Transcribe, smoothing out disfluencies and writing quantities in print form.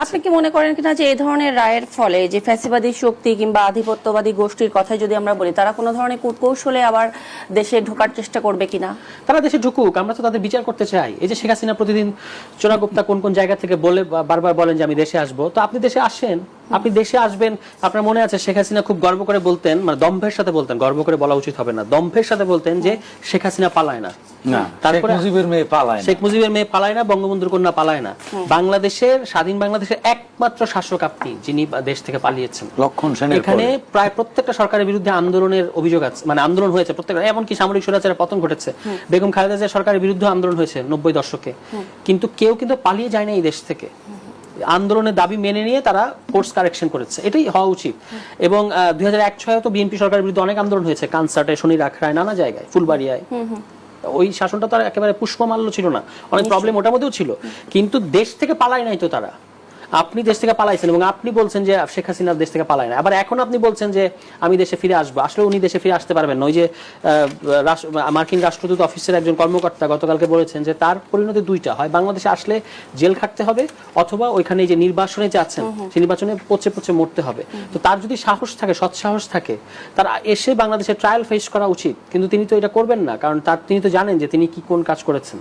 আপনি কি মনে করেন কিনা যে এই ধরনের রায়ের ফলে যে ফ্যাসিবাদী শক্তি কিংবা আধিপত্যবাদী গোষ্ঠীর কথা যদি আমরা বলি, তারা কোনো ধরনের কূটকৌশলে আবার দেশে ঢোকার চেষ্টা করবে কিনা? তারা দেশে ঢুকুক, আমরা তো তাদের বিচার করতে চাই। এই যে শেখ হাসিনা প্রতিদিন চোরাগুপ্তা কোন কোন জায়গা থেকে বলে বারবার বলেন যে আমি দেশে আসবো, তো আপনি দেশে আসেন, আপনি দেশে আসবেন। আপনার মনে আছে শেখ হাসিনা খুব গর্ব করে বলতেন, মানে দম্ভের সাথে বলতেন, গর্ব করে বলা উচিত হবে না, দম্ভের সাথে বলতেন যে শেখ হাসিনা পালায় না, তারপরে মুজিবের মেয়ে পালায় না, শেখ মুজিবের মেয়ে পালায় না, বঙ্গবন্ধুর কন্যা পালায় না। বাংলাদেশের স্বাধীন বাংলাদেশের একমাত্র শাসক আপনি যিনি দেশ থেকে পালিয়েছেন। লক্ষণ সেনের এখানে প্রায় প্রত্যেকটা সরকারের বিরুদ্ধে আন্দোলনের অভিযোগ আছে, মানে আন্দোলন হয়েছে প্রত্যেকটা, এমনকি সামরিক স্বৈরাচারের পতন ঘটেছে। বেগম খালেদা জিয়ার সরকারের বিরুদ্ধে আন্দোলন হয়েছে 90 দশকে, কিন্তু কেউ কিন্তু পালিয়ে যায় না এই দেশ থেকে। আন্দোলনের দাবি মেনে নিয়ে তারা কোর্স কারেকশন করেছে, এটাই হওয়া উচিত। এবং 2001-06 তো বিএনপি সরকারের বিরুদ্ধে অনেক আন্দোলন হয়েছে, কানসার্টে, শনির আখড়ায়, নানা জায়গায়, ফুলবাড়িয়ায়। ওই শাসনটা তো আর একেবারে পুষ্পমাল্য ছিল না, অনেক প্রবলেম ওটার মধ্যেও ছিল, কিন্তু দেশ থেকে পালায় নাই তো তারা। আপনি দেশ থেকে পালাইছেন এবং আপনি বলছেন যে শেখ হাসিনা দেশ থেকে পালায় না, আবার এখন আপনি বলছেন যে আমি দেশে ফিরে আসবো। আসলে উনি দেশে ফিরে আসতে পারবেন না। ওই যে মার্কিন রাষ্ট্রদূত অফিসের একজন কর্মকর্তা গতকালকে বলেছেন যে তার পরিণতি দুইটা হয়, বাংলাদেশে আসলে জেল খাটতে হবে, অথবা ওইখানে যে নির্বাচনে যাচ্ছেন সেই নির্বাচনে পচে পচে মরতে হবে। তো তার যদি সাহস থাকে, সৎ সাহস থাকে, তার এসে বাংলাদেশে ট্রায়াল ফেস করা উচিত, কিন্তু তিনি তো এটা করবেন না, কারণ তিনি তো জানেন যে তিনি কি কোন কাজ করেছেন।